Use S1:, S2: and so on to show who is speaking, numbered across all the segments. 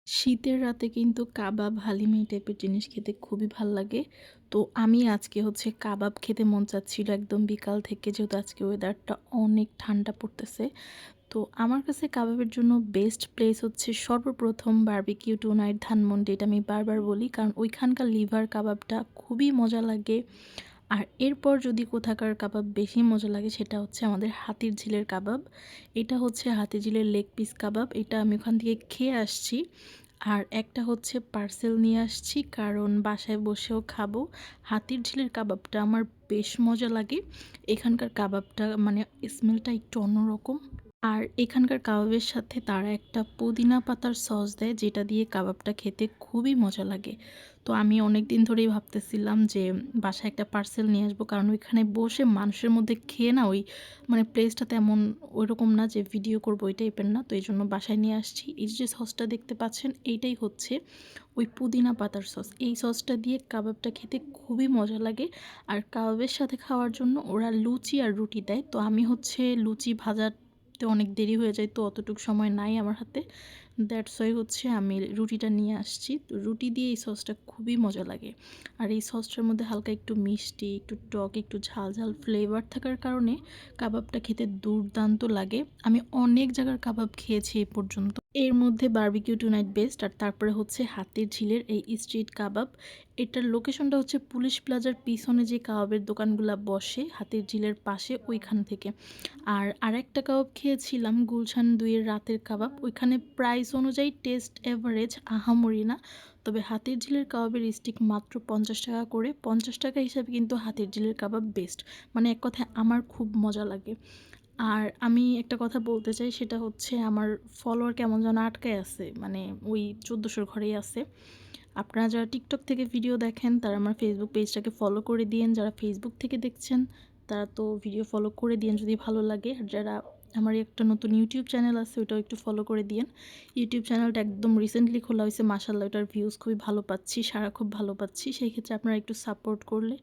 S1: শীতের রাতে কিন্তু কাবাব, হালিম এই টাইপের জিনিস খেতে খুবই ভাল লাগে। তো আমি আজকে হচ্ছে কাবাব খেতে মন চাচ্ছিল একদম বিকাল থেকে, যেহেতু আজকে ওয়েদারটা অনেক ঠান্ডা পড়তেছে। তো আমার কাছে কাবাবের জন্য বেস্ট প্লেস হচ্ছে সর্বপ্রথম বারবিকিউ টু নাইট ধানমন্ডি। এটা আমি বারবার বলি, কারণ ওইখানকার লিভার কাবাবটা খুবই মজা লাগে। আর এরপর যদি কোথাকার কাবাব বেশি মজা লাগে, সেটা হচ্ছে আমাদের হাতির ঝিলের কাবাব। এটা হচ্ছে হাতির ঝিলের লেগ পিস কাবাব। এটা আমি ওখান থেকে খেয়ে আসছি। আর একটা হচ্ছে পার্সেল নিয়ে আসছি, কারণ বাসায় বসেও খাবো। হাতির ঝিলের কাবাবটা আমার বেশ মজা লাগে। এখানকার কাবাবটা মানে স্মেলটা একটু অন্যরকম। আর এখানকার কাবাবের সাথে তারা একটা পুদিনা পাতার সস দেয়, যেটা দিয়ে কাবাবটা খেতে খুবই মজা লাগে। তো আমি অনেক দিন ধরেই ভাবতেছিলাম যে বাসায় একটা পার্সেল নিয়ে আসবো, কারণ ওইখানে বসে মানুষের মধ্যে খেয়ে না ওই মানে প্লেসটা তেমন ওইরকম না যে ভিডিও করবো ওই টাইপের না। তো এই জন্য বাসায় নিয়ে আসছি। এই যে সসটা দেখতে পাচ্ছেন, এইটাই হচ্ছে ওই পুদিনা পাতার সস। এই সসটা দিয়ে কাবাবটা খেতে খুবই মজা লাগে। আর কাবাবের সাথে খাওয়ার জন্য ওরা লুচি আর রুটি দেয়। তো আমি হচ্ছে লুচি ভাজাতে অনেক দেরি হয়ে যায়, তো অতটুকু সময় নাই আমার হাতে। দ্যাটস ওয়াই হচ্ছে আমি রুটিটা নিয়ে আসছি। তো রুটি দিয়ে এই সসটা খুবই মজা লাগে। আর এই সসটার মধ্যে হালকা একটু মিষ্টি, একটু টক, একটু ঝাল ঝাল ফ্লেভার থাকার কারণে কাবাবটা খেতে দুর্দান্ত লাগে। আমি অনেক জায়গার কাবাব খেয়েছি এই পর্যন্ত। এর মধ্যে বারবিকিউ টু নাইট বেস্ট। আর তারপরে হচ্ছে হাতির ঝিলের এই স্ট্রিট কাবাব। এটার লোকেশনটা হচ্ছে পুলিশ প্লাজার পিছনে যে কাবাবের দোকানগুলো বসে হাতির ঝিলের পাশে, ওইখান থেকে। আর আরেকটা কাবাব খেয়েছিলাম গুলশান ২ এর রাতের কাবাব। ওইখানে প্রাইস অনুযায়ী টেস্ট এভারেজ আহামরি না। তবে হাতির ঝিলের কাবাবের স্টিক মাত্র ৫০ টাকা করে। ৫০ টাকা হিসাবে কিন্তু হাতির ঝিলের কাবাব বেস্ট। মানে এক কথায় আমার খুব মজা লাগে। আর আমি একটা কথা বলতে চাই, সেটা হচ্ছে আমার ফলোয়ার কেমন যেন আটকায় আছে, মানে ওই ১৪০০ ঘরেই আছে। আপনারা যারা টিকটক থেকে ভিডিও দেখেন তারা আমার ফেসবুক পেজটাকে ফলো করে দিয়েন। যারা ফেসবুক থেকে দেখছেন তারা তো ভিডিও ফলো করে দিয়েন যদি ভালো লাগে। আর যারা আমার একটা নতুন ইউটিউব চ্যানেল আছে, ওটাও একটু ফলো করে দিয়েন। ইউটিউব চ্যানেলটা একদম রিসেন্টলি খোলা হয়েছে, মাশাআল্লাহ ওটার ভিউজ খুবই ভালো পাচ্ছি, সাড়া খুব ভালো পাচ্ছি। সেই ক্ষেত্রে আপনারা একটু সাপোর্ট করলে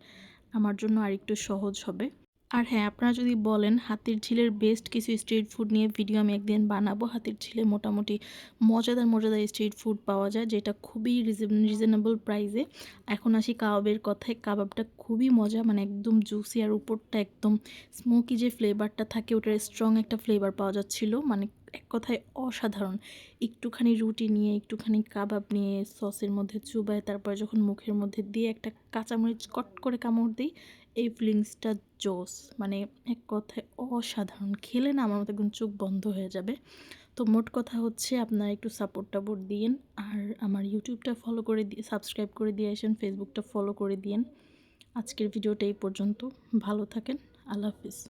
S1: আমার জন্য আরেকটু সহজ হবে। আর হ্যাঁ, আপনারা যদি বলেন হাতির ঝিলের বেস্ট কিছু স্ট্রিট ফুড নিয়ে ভিডিও আমি একদিন বানাবো। হাতির ঝিলে মোটামুটি মজাদার মজাদার স্ট্রিট ফুড পাওয়া যায়, যেটা খুবই রিজনেবল প্রাইসে। এখন আসি কাবাবের কথায়। কাবাবটা খুবই মজা, মানে একদম জুসি, আর উপরটা একদম স্মোকি যে ফ্লেভারটা থাকে ওটার স্ট্রং একটা ফ্লেভার পাওয়া যাচ্ছিল, মানে এক কথায় অসাধারণ। একটুখানি রুটি নিয়ে, একটুখানি কাবাব নিয়ে সসের মধ্যে চুবায়, তারপর যখন মুখের মধ্যে দিয়ে একটা কাঁচামরিচ কট করে কামড় দিই, এই ফিলিংসটা জোস। মানে এক কথায় অসাধারণ। খেলে না আমার মতো একদম চোখ বন্ধ হয়ে যাবে। তো মোট কথা হচ্ছে আপনারা একটু সাপোর্ট টাপোর্ট দিয়েন। আর আমার ইউটিউবটা ফলো করে দিয়ে সাবস্ক্রাইব করে দিয়ে আসেন, ফেসবুকটা ফলো করে দিয়েন। আজকের ভিডিওটা এই পর্যন্ত। ভালো থাকেন। আল্লাহ হাফিজ।